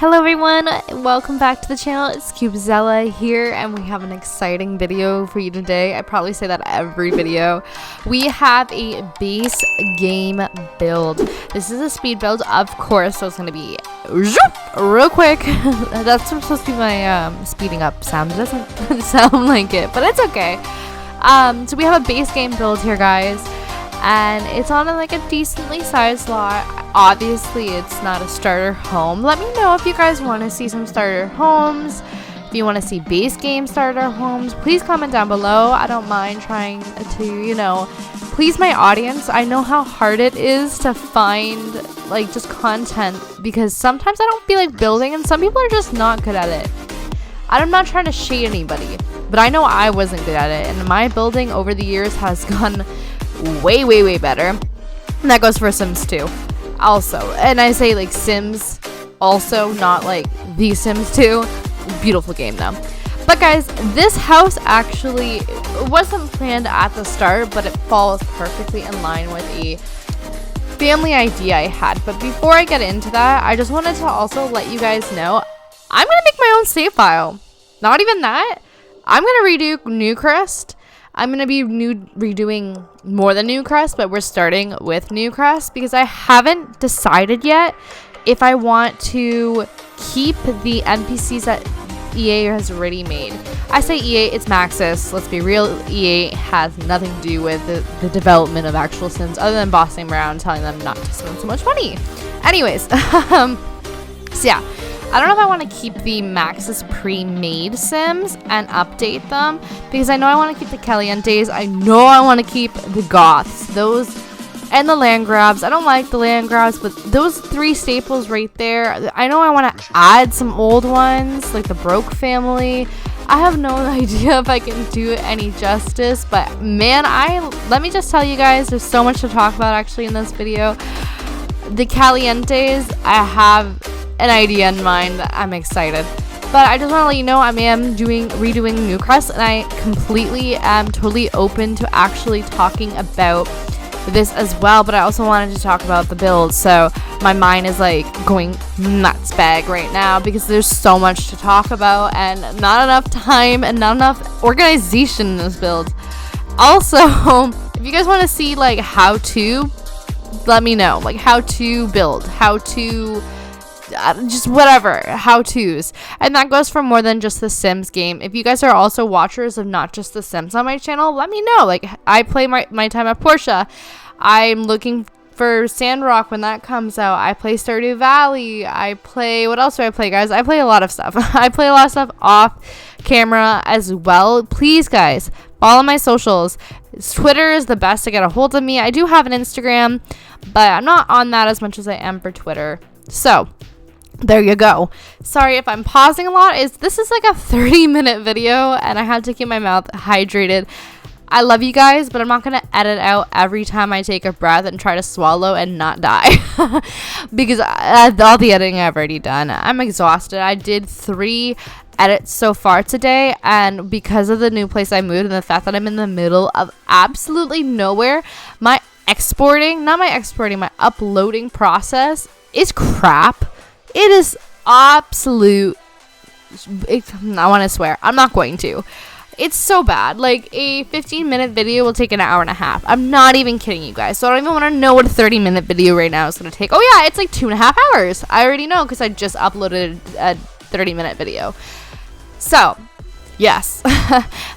Hello everyone, welcome back to the channel. It's CubeZella here, and we have an exciting video for you today. I probably say that every video. We have a base game build. This is a speed build, of course, so it's going to be real quick. That's supposed to be my speeding up sound. It doesn't sound like it, but it's okay. So we have a base game build here, guys. And it's on like a decently sized lot. Obviously it's not a starter home. Let me know if you guys want to see some starter homes, if you want to see base game starter homes. Please comment down below. I don't mind trying to, please my audience. I know how hard it is to find like just content, because sometimes I don't feel like building and some people are just not good at it. I'm not trying to shade anybody, but I know I wasn't good at it, and my building over the years has gone way better, and that goes for Sims 2 also. And I say like Sims also, not like the Sims 2. Beautiful game though. But guys, this house actually wasn't planned at the start, but it falls perfectly in line with a family idea I had. But before I get into that, I just wanted to also let you guys know I'm gonna make my own save file. Not even that, I'm gonna redo Newcrest. I'm going to be redoing more than Newcrest, but we're starting with Newcrest because I haven't decided yet if I want to keep the NPCs that EA has already made. I say EA, it's Maxis. Let's be real, EA has nothing to do with the development of actual Sims other than bossing them around, telling them not to spend so much money. Anyways, so yeah. I don't know if I want to keep the Maxis pre-made Sims and update them, because I know I want to keep the Calientes. I know I want to keep the Goths, those, and the land grabs. I don't like the land grabs, but those three staples right there. I know I want to add some old ones, like the Broke family. I have no idea if I can do it any justice, but man, let me just tell you guys, there's so much to talk about actually in this video. The Calientes, I have an idea in mind. I'm excited, but I just want to let you know I am redoing Newcrest, and I completely am totally open to actually talking about this as well. But I also wanted to talk about the build, so my mind is like going nuts bag right now because there's so much to talk about and not enough time and not enough organization in this build. Also, if you guys want to see like how to, let me know, like how to build, how to just whatever how-tos, and that goes for more than just the Sims game. If you guys are also watchers of not just the Sims on my channel, let me know. Like, I play my time at Portia. I'm looking for Sandrock when that comes out. I play Stardew Valley. I play, what else do I play, guys? I play a lot of stuff. I play a lot of stuff off camera as well. Please, guys, follow my socials. Twitter is the best to get a hold of me. I do have an Instagram, but I'm not on that as much as I am for Twitter. So there you go. Sorry if I'm pausing a lot. This is like a 30-minute video, and I had to keep my mouth hydrated. I love you guys, but I'm not going to edit out every time I take a breath and try to swallow and not die. Because all the editing I've already done. I'm exhausted. I did 3 edits so far today, and because of the new place I moved and the fact that I'm in the middle of absolutely nowhere, my uploading process is crap. It is absolute, I want to swear. I'm not going to. It's so bad. Like, a 15-minute video will take an hour and a half. I'm not even kidding you guys. So I don't even want to know what a 30-minute video right now is going to take. Oh yeah, it's like 2.5 hours. I already know because I just uploaded a 30-minute video. So, yes.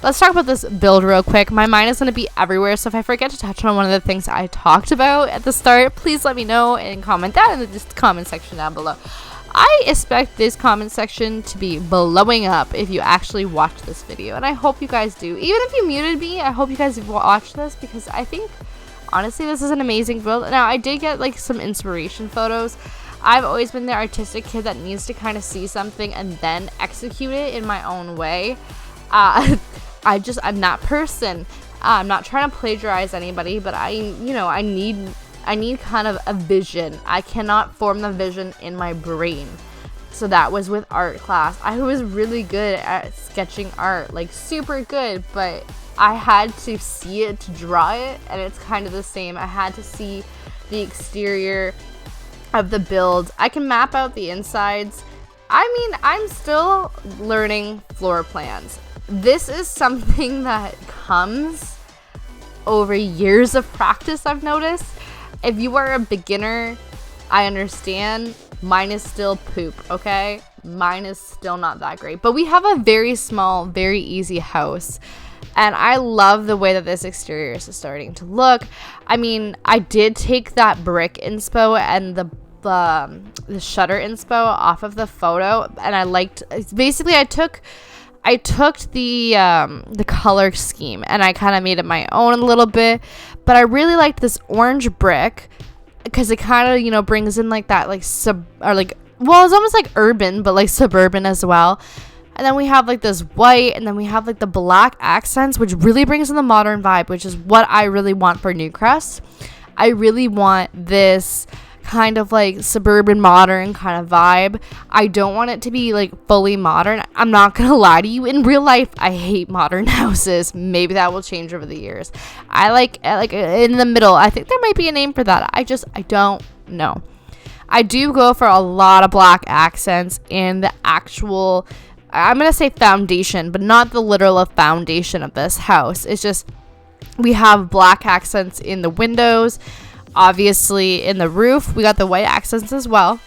Let's talk about this build real quick. My mind is going to be everywhere, so if I forget to touch on one of the things I talked about at the start, please let me know and comment that in the comment section down below. I expect this comment section to be blowing up if you actually watch this video, and I hope you guys do. Even if you muted me, I hope you guys watch this, because I think, honestly, this is an amazing build. Now, I did get like some inspiration photos. I've always been the artistic kid that needs to kind of see something and then execute it in my own way. I'm that person. I'm not trying to plagiarize anybody, but I need kind of a vision. I cannot form the vision in my brain. So that was with art class. I was really good at sketching art, like super good, but I had to see it to draw it, and it's kind of the same. I had to see the exterior of the build. I can map out the insides. I mean, I'm still learning floor plans. This is something that comes over years of practice, I've noticed. If you are a beginner, I understand. Mine is still poop, okay? Mine is still not that great. But we have a very small, very easy house. And I love the way that this exterior is starting to look. I mean, I did take that brick inspo and the shutter inspo off of the photo. And I liked, basically I took the color scheme and I kind of made it my own a little bit. But I really liked this orange brick because it kind of, you know, brings in like that, like it's almost like urban, but like suburban as well. And then we have like this white, and then we have like the black accents, which really brings in the modern vibe, which is what I really want for Newcrest. I really want this kind of like suburban modern kind of vibe. I don't want it to be like fully modern. I'm not gonna lie to you, in real life I hate modern houses. Maybe that will change over the years. I like in the middle. I think there might be a name for that. I don't know. I do go for a lot of black accents in the actual, I'm gonna say foundation, but not the literal foundation of this house. It's just we have black accents in the windows. Obviously, in the roof, we got the white accents as well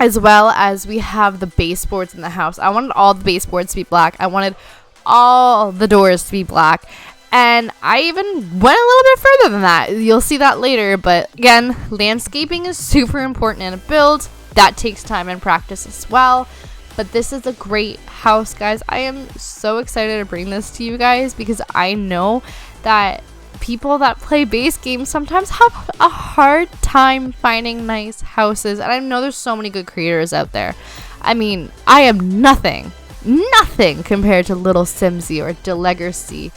as we have the baseboards in the house. I wanted all the baseboards to be black. I wanted all the doors to be black. And I even went a little bit further than that. You'll see that later. But again, landscaping is super important in a build. That takes time and practice as well. But this is a great house, guys. I am so excited to bring this to you guys because I know that people that play base games sometimes have a hard time finding nice houses, and I know there's so many good creators out there. I mean, I am nothing compared to Little Simsy or Delegacy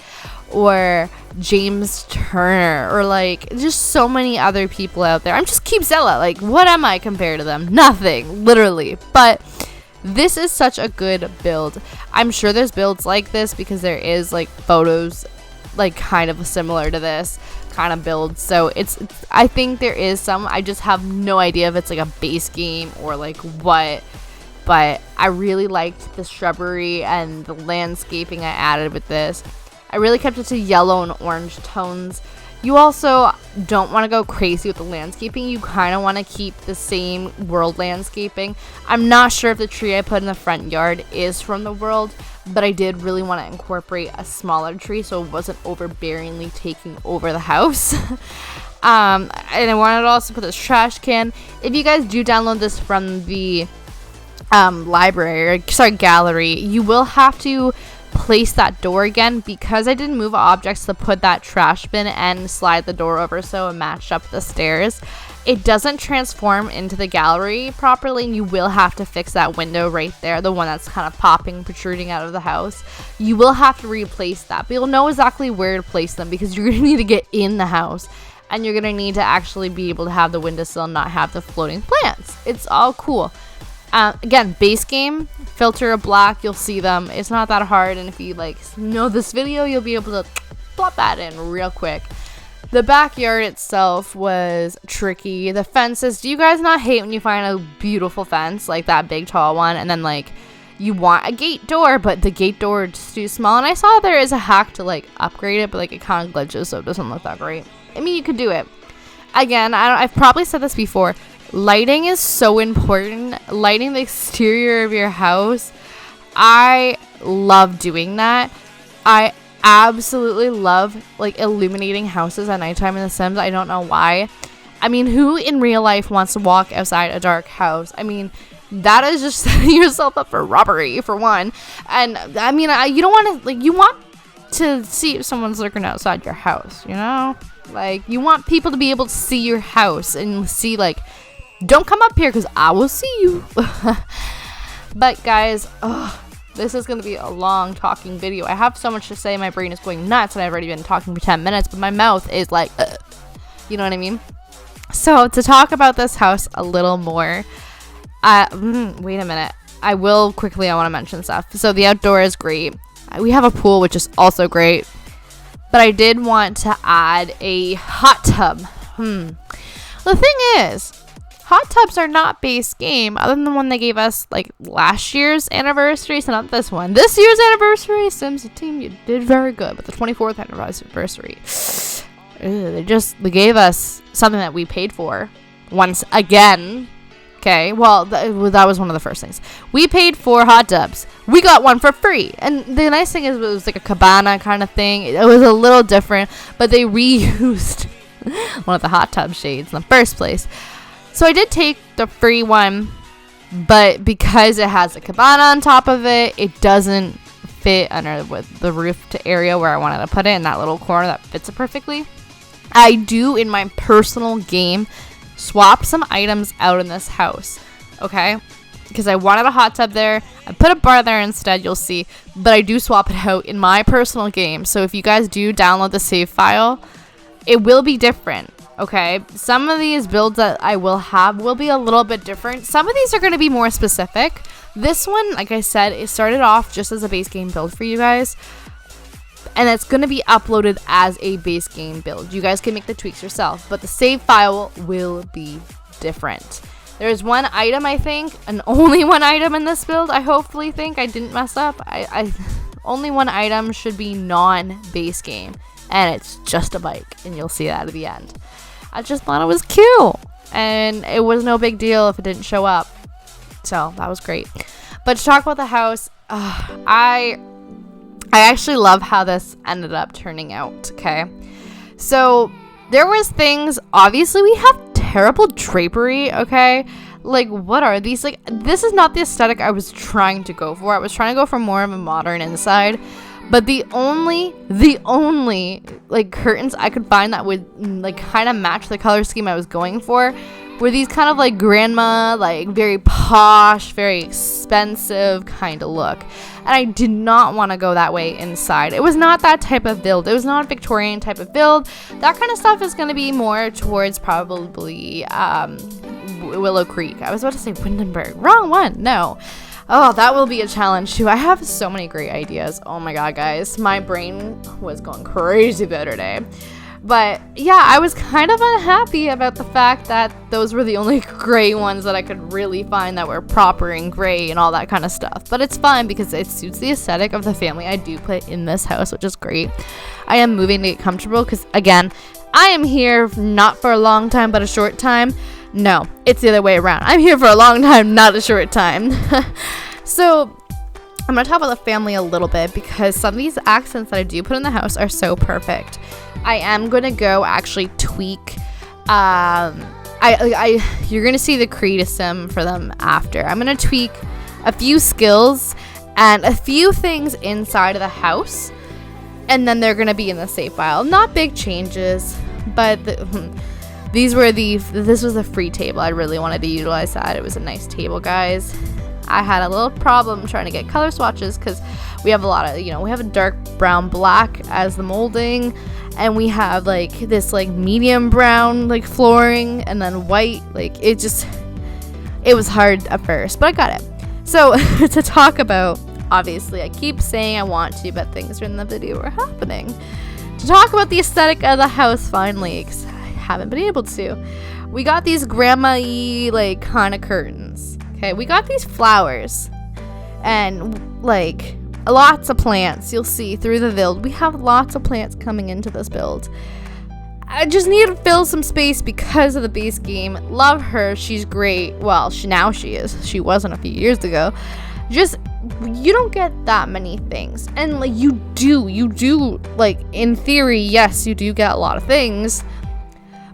or James Turner or like just so many other people out there. I'm just CubeZella. Like, what am I compared to them? Nothing, literally. But this is such a good build. I'm sure there's builds like this because there is like photos like kind of similar to this kind of build. So it's I think there is some. I just have no idea if it's like a base game or like what. But I really liked the shrubbery and the landscaping I added with this. I really kept it to yellow and orange tones. You also don't want to go crazy with the landscaping. You kind of want to keep the same world landscaping. I'm not sure if the tree I put in the front yard is from the world, but I did really want to incorporate a smaller tree so it wasn't overbearingly taking over the house. And I wanted to also put this trash can. If you guys do download this from the gallery, you will have to place that door again because I didn't move objects to put that trash bin and slide the door over so it matched up the stairs. It doesn't transform into the gallery properly, and you will have to fix that window right there, the one that's kind of popping, protruding out of the house. You will have to replace that, but you'll know exactly where to place them because you're going to need to get in the house, and you're going to need to actually be able to have the windowsill and not have the floating plants. It's all cool. Again, base game, filter a black, you'll see them. It's not that hard, and if you like know this video, you'll be able to plop that in real quick. The backyard itself was tricky. The fences, do you guys not hate when you find a beautiful fence, like that big tall one, and then like you want a gate door, but the gate door is too small? And I saw there is a hack to like upgrade it, but like it kind of glitches, so it doesn't look that great. I mean, you could do it. Again, I've probably said this before. Lighting is so important. Lighting the exterior of your house. I love doing that. I absolutely love like illuminating houses at nighttime in The Sims. I don't know why. I mean, who in real life wants to walk outside a dark house? I mean, that is just setting yourself up for robbery, for one. And I mean, you don't want to, like, you want to see if someone's lurking outside your house, you know? Like, you want people to be able to see your house and see, like, don't come up here because I will see you. But guys, this is going to be a long talking video. I have so much to say. My brain is going nuts and I've already been talking for 10 minutes, but my mouth is like, you know what I mean? So to talk about this house a little more, wait a minute. I want to mention stuff. So the outdoor is great. We have a pool, which is also great. But I did want to add a hot tub. The thing is, hot tubs are not base game, other than the one they gave us like last year's anniversary, so not this one. This year's anniversary, Sims team, you did very good, but the 24th anniversary, they gave us something that we paid for once again. Okay, well, that was one of the first things. We paid for hot tubs. We got one for free. And the nice thing is it was like a cabana kind of thing. It was a little different, but they reused one of the hot tub shades in the first place. So I did take the free one, but because it has a cabana on top of it, it doesn't fit under with the roof area where I wanted to put it in that little corner that fits it perfectly. I do, in my personal game, swap some items out in this house, okay? Because I wanted a hot tub there. I put a bar there instead, you'll see. But I do swap it out in my personal game. So if you guys do download the save file, it will be different, okay? Some of these builds that I will have will be a little bit different. Some of these are going to be more specific. This one, like I said, it started off just as a base game build for you guys. And it's going to be uploaded as a base game build. You guys can make the tweaks yourself, but the save file will be different. There's one item, I think, and only one item in this build. I hopefully think I didn't mess up. I only one item should be non-base game, and it's just a bike, and you'll see that at the end. I just thought it was cute, and it was no big deal if it didn't show up. So that was great. But to talk about the house, I actually love how this ended up turning out, okay? So there was things, obviously we have terrible drapery, okay? Like, what are these? Like, this is not the aesthetic I was trying to go for. I was trying to go for more of a modern inside. But the only like curtains I could find that would like kind of match the color scheme I was going for were these kind of like grandma, like very posh, very expensive kind of look. And I did not want to go that way inside. It was not that type of build. It was not a Victorian type of build. That kind of stuff is going to be more towards probably Willow Creek. I was about to say Windenburg. Wrong one. No. Oh, that will be a challenge too. I have so many great ideas. Oh my god, guys. My brain was going crazy the other day. But yeah, I was kind of unhappy about the fact that those were the only gray ones that I could really find that were proper and gray and all that kind of stuff. But it's fine because it suits the aesthetic of the family I do put in this house, which is great. I am moving to get comfortable because, again, I am here not for a long time but a short time. No, it's the other way around. I'm here for a long time, not a short time. So I'm going to talk about the family a little bit because some of these accents that I do put in the house are so perfect. I am going to go actually tweak. You're going to see the create a sim for them after. I'm going to tweak a few skills and a few things inside of the house. And then they're going to be in the save file. Not big changes, but this was a free table. I really wanted to utilize that. It was a nice table, guys. I had a little problem trying to get color swatches because we have a lot of, we have a dark brown black as the molding, and we have like this like medium brown like flooring, and then white. Like it was hard at first, but I got it. So to talk about, obviously I keep saying I want to, but things in the video are happening. To talk about the aesthetic of the house finally, because I haven't been able to. We got these grandma-y like kind of curtains. Okay, we got these flowers and like lots of plants. You'll see through the build. We have lots of plants coming into this build. I just need to fill some space because of the base game. Love her. She's great. Well, she is. She wasn't a few years ago. Just, you don't get that many things. And like you do like in theory, yes, you do get a lot of things.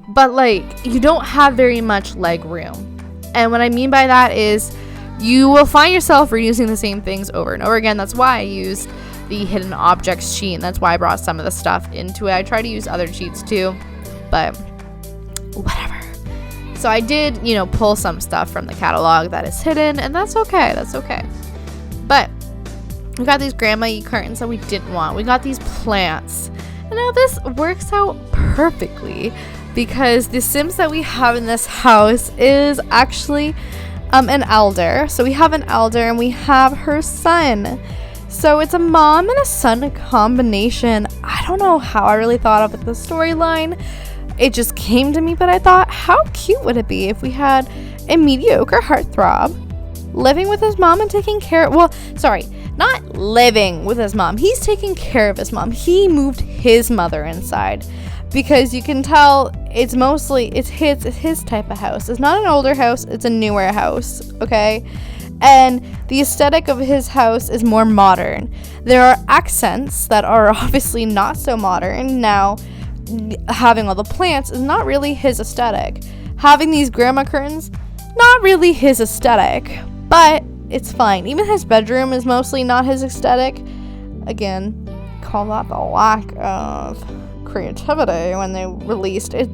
But like you don't have very much leg room. And what I mean by that is you will find yourself reusing the same things over and over again. That's why I used the hidden objects cheat, and that's why I brought some of the stuff into it. I try to use other cheats too, but whatever. So I did, pull some stuff from the catalog that is hidden, and that's okay. That's okay. But we got these grandma-y curtains that we didn't want. We got these plants. And now this works out perfectly, because the Sims that we have in this house is actually an elder. So we have an elder and we have her son. So it's a mom and a son combination. I don't know how I really thought of the storyline. it just came to me, but I thought, how cute would it be if we had a mediocre heartthrob living with his mom and taking care, well, sorry, not living with his mom. He's taking care of his mom. He moved his mother inside because you can tell it's his type of house. It's not an older house, it's a newer house, okay? And the aesthetic of his house is more modern. There are accents that are obviously not so modern. Now, having all the plants is not really his aesthetic. Having these grandma curtains, not really his aesthetic, but it's fine. Even his bedroom is mostly not his aesthetic. Again, call that the lack of creativity when they released it.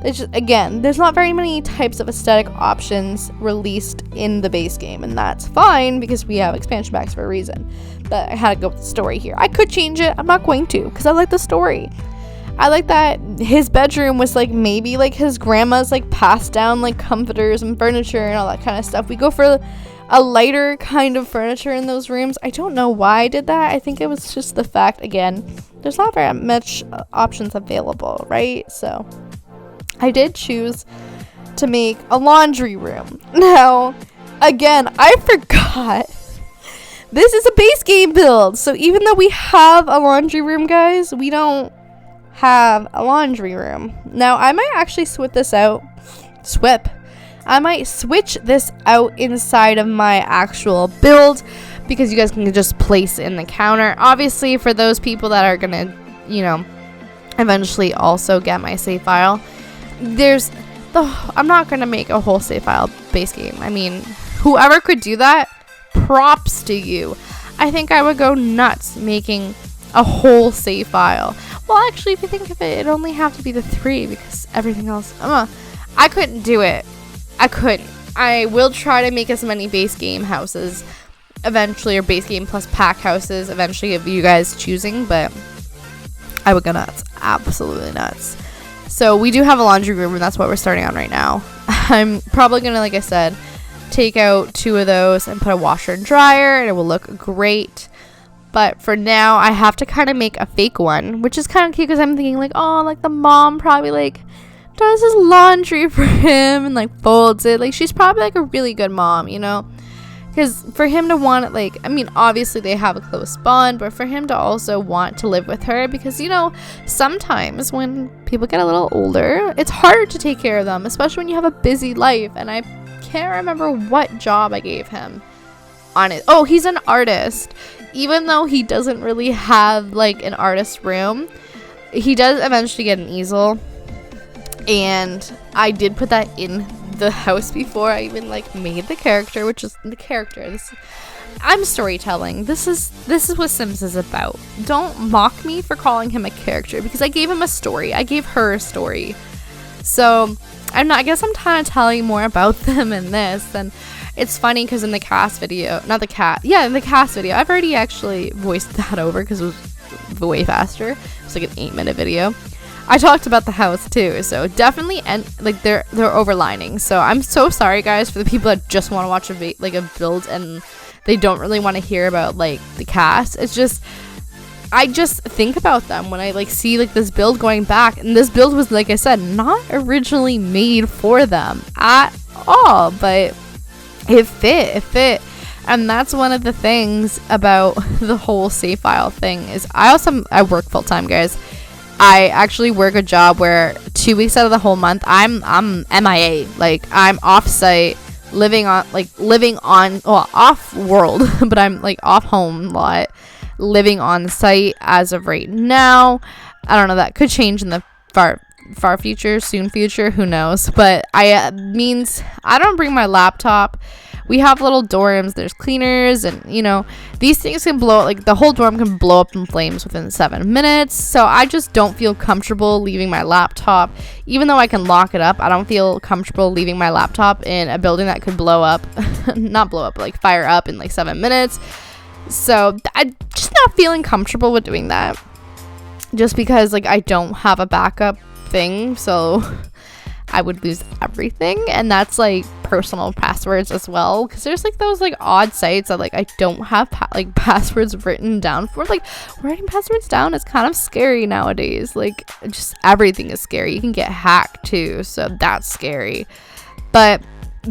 It's just, again, there's not very many types of aesthetic options released in the base game, and that's fine because we have expansion packs for a reason. But I had to go with the story here. I could change it. I'm not going to because I like the story. I like that his bedroom was like maybe like his grandma's like passed down like comforters and furniture and all that kind of stuff. We go for a lighter kind of furniture in those rooms. I don't know why I did that. I think it was just the fact, again, there's not very much options available, right? So I did choose to make a laundry room. Now, again, I forgot this is a base game build. So even though we have a laundry room, guys, we don't have a laundry room. Now, I might actually switch this out. I might switch this out inside of my actual build because you guys can just place it in the counter. Obviously, for those people that are gonna, eventually also get my save file, I'm not gonna make a whole save file base game. I mean, whoever could do that, props to you. I think I would go nuts making a whole save file. Well, actually, if you think of it, it'd only have to be the 3 because everything else, I couldn't do it. I couldn't. I will try to make as many base game houses eventually, or base game plus pack houses eventually, if you guys choosing, but I would go nuts. Absolutely nuts. So we do have a laundry room, and that's what we're starting on right now. I'm probably gonna, like I said, take out 2 of those and put a washer and dryer, and it will look great. But for now, I have to kind of make a fake one, which is kind of cute because I'm thinking like, oh, like the mom probably like does his laundry for him and like folds it. Like she's probably like a really good mom, because for him to want it, like, I mean, obviously they have a close bond, but for him to also want to live with her, because sometimes when people get a little older, it's harder to take care of them, especially when you have a busy life. And I can't remember what job I gave him on it. Oh, he's an artist. Even though he doesn't really have like an artist room, he does eventually get an easel, and I did put that in the house before I even like made the character, which is the character. I'm storytelling. This is what Sims is about. Don't mock me for calling him a character because I gave him a story. I gave her a story. So I guess I'm kind of telling more about them in this than. It's funny because in the cast video, in the cast video, I've already actually voiced that over because it was way faster. It's like an 8-minute video. I talked about the house too, so definitely, and like they're overlining. So I'm so sorry, guys, for the people that just want to watch a build and they don't really want to hear about like the cast. It's just, I just think about them when I like see like this build going back, and this build was, like I said, not originally made for them at all, but it fit, and that's one of the things about the whole save file thing is I work full-time, guys. I actually work a job where 2 weeks out of the whole month I'm MIA, like I'm off-site, off world, but I'm like off home a lot, living on site as of right now. I don't know, that could change in the far future, soon future, who knows, but means I don't bring my laptop. We have little dorms, there's cleaners, and these things can blow, like the whole dorm can blow up in flames within 7 minutes. So I just don't feel comfortable leaving my laptop, even though I can lock it up. I don't feel comfortable leaving my laptop in a building that could blow up not blow up, like fire up in like 7 minutes. So I'm just not feeling comfortable with doing that, just because like I don't have a backup thing. So I would lose everything. And that's like personal passwords as well, because there's like those like odd sites that like I don't have like passwords written down for. Like, writing passwords down is kind of scary nowadays. Like, just everything is scary. You can get hacked too, so that's scary. But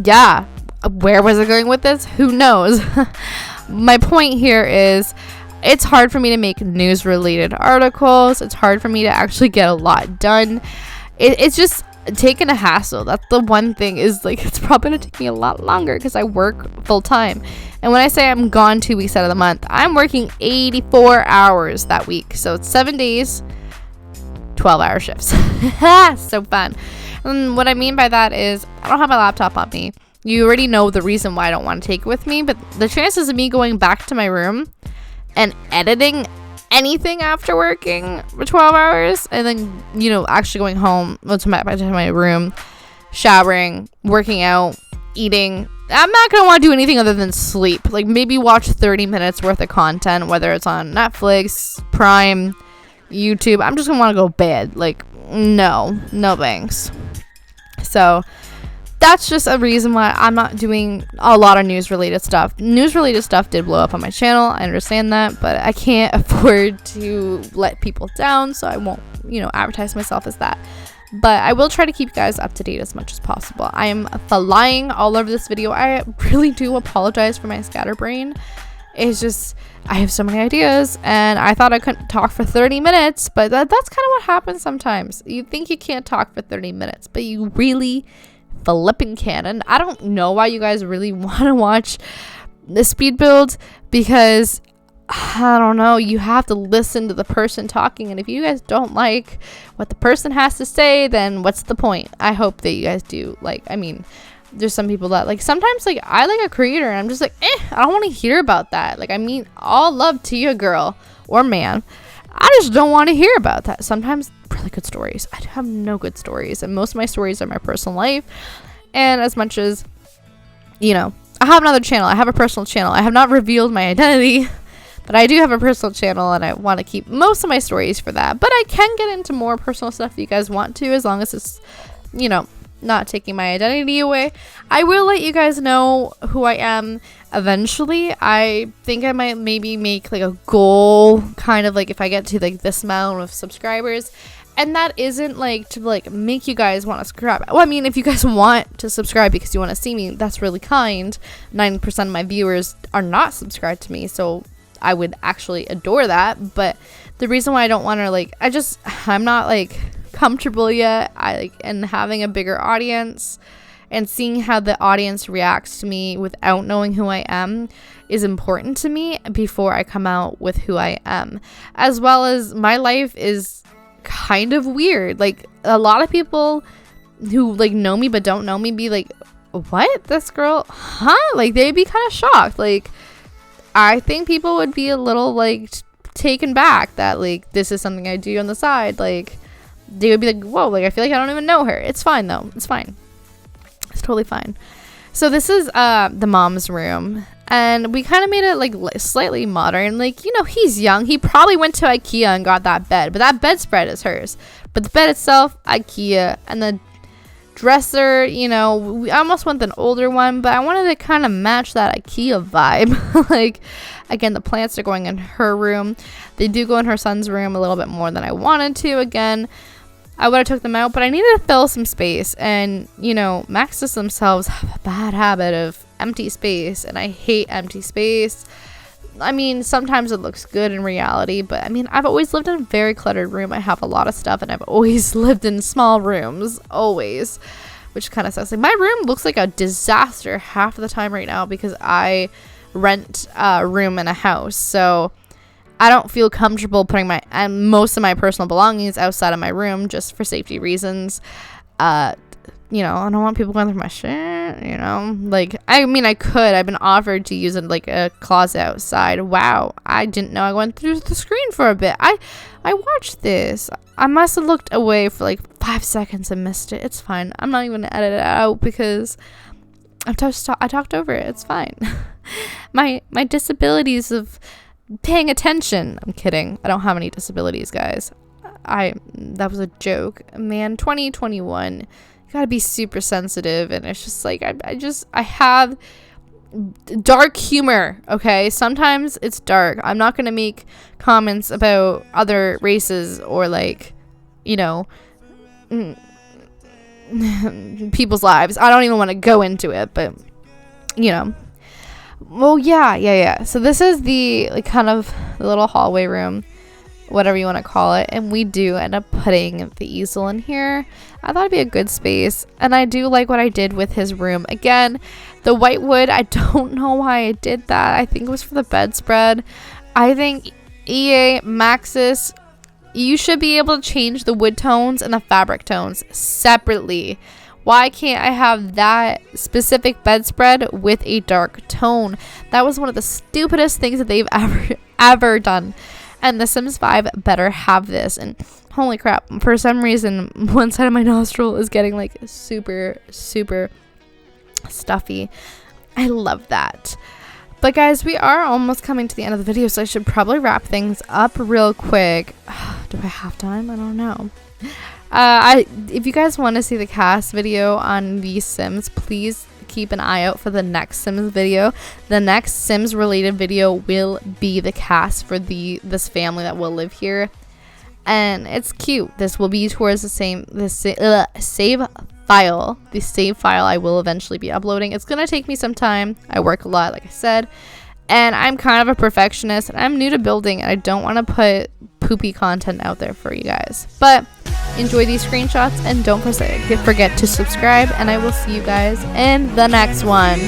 yeah, where was I going with this? Who knows? My point here is, it's hard for me to make news related articles. It's hard for me to actually get a lot done. It's just taking a hassle. That's the one thing, is like, it's probably gonna take me a lot longer because I work full time. And when I say I'm gone 2 weeks out of the month, I'm working 84 hours that week. So it's 7 days, 12-hour shifts. So fun. And what I mean by that is, I don't have my laptop on me. You already know the reason why I don't want to take it with me, but the chances of me going back to my room and editing anything after working for 12 hours and then, you know, actually going home to my room, showering, working out, eating, I'm not going to want to do anything other than sleep. Like, maybe watch 30 minutes worth of content, whether it's on Netflix, Prime, YouTube. I'm just going to want to go to bed. Like, no thanks. So that's just a reason why I'm not doing a lot of news related stuff. News related stuff did blow up on my channel. I understand that, but I can't afford to let people down, so I won't, you know, advertise myself as that. But I will try to keep you guys up to date as much as possible. I am flying all over this video. I really do apologize for my scatterbrain. It's just, I have so many ideas, and I thought I couldn't talk for 30 minutes, but that's kind of what happens sometimes. You think you can't talk for 30 minutes, but you really flipping can. And I don't know why you guys really want to watch the speed build, because I don't know, you have to listen to the person talking, and if you guys don't like what the person has to say, then what's the point? I hope that you guys do. Like, I mean, there's some people that, like, sometimes, like, I like a creator and I'm just like, I don't want to hear about that. Like, I mean, all love to you, girl or man, I just don't want to hear about that. Sometimes really good stories, I have no good stories, and most of my stories are my personal life. And as much as, you know, I have another channel, I have a personal channel, I have not revealed my identity, but I do have a personal channel, and I want to keep most of my stories for that. But I can get into more personal stuff if you guys want to, as long as it's, you know, not taking my identity away. I will let you guys know who I am eventually. I think I might maybe make like a goal, kind of like if I get to like this amount of subscribers, and that isn't like to like make you guys want to subscribe. Well, I mean, if you guys want to subscribe because you want to see me, that's really kind. 90% of my viewers are not subscribed to me, so I would actually adore that. But the reason why I don't want to, like, I'm not like comfortable yet, and having a bigger audience and seeing how the audience reacts to me without knowing who I am is important to me before I come out with who I am. As well as, my life is kind of weird. Like, a lot of people who like know me but don't know me be like, what, this girl, huh? Like, they'd be kind of shocked. Like, I think people would be a little like taken back that like this is something I do on the side. Like, they would be like, whoa, like, I feel like I don't even know her. It's fine though, it's fine, it's totally fine. So this is the mom's room, and we kind of made it like slightly modern. Like, you know, he's young, he probably went to IKEA and got that bed, but that bedspread is hers, but the bed itself, IKEA. And the dresser, you know, I almost went an older one, but I wanted to kind of match that IKEA vibe. Like, again, the plants are going in her room. They do go in her son's room a little bit more than I wanted to. Again, I would have took them out, but I needed to fill some space. And, you know, Maxes themselves have a bad habit of empty space, and I hate empty space. I mean, sometimes it looks good in reality, but I mean, I've always lived in a very cluttered room. I have a lot of stuff, and I've always lived in small rooms, always, which kind of sucks. Like, my room looks like a disaster half of the time right now because I rent a room in a house, so I don't feel comfortable putting most of my personal belongings outside of my room just for safety reasons. You know, I don't want people going through my shit, you know. Like, I mean, I could. I've been offered to use it like a closet outside. Wow, I didn't know I went through the screen for a bit. I watched this. I must have looked away for like 5 seconds and missed it. It's fine. I'm not even gonna edit it out because I talked over it. It's fine. my disabilities of paying attention. I'm kidding. I don't have any disabilities, guys. That was a joke. Man, 2021 gotta be super sensitive, and it's just like I have dark humor, okay? Sometimes it's dark. I'm not gonna make comments about other races or like, you know, people's lives. I don't even want to go into it, but you know. Well, yeah. So this is the like kind of the little hallway room, whatever you want to call it, and we do end up putting the easel in here. I thought it'd be a good space, and I do like what I did with his room. Again, the white wood, I don't know why I did that. I think it was for the bedspread. I think EA Maxis, you should be able to change the wood tones and the fabric tones separately. Why can't I have that specific bedspread with a dark tone? That was one of the stupidest things that they've ever done. And The Sims 5 better have this. And holy crap, for some reason, one side of my nostril is getting like super stuffy. I love that. But guys, we are almost coming to the end of the video, so I should probably wrap things up real quick. Do I have time? I don't know. If you guys want to see the cast video on these Sims, please keep an eye out for the next Sims video. The next Sims related video will be the cast for this family that will live here, and it's cute. This will be towards the save file. The save file I will eventually be uploading. It's gonna take me some time. I work a lot, like I said, and I'm kind of a perfectionist, and I'm new to building, and I don't want to put poopy content out there for you guys. But enjoy these screenshots, and don't forget to subscribe, and I will see you guys in the next one.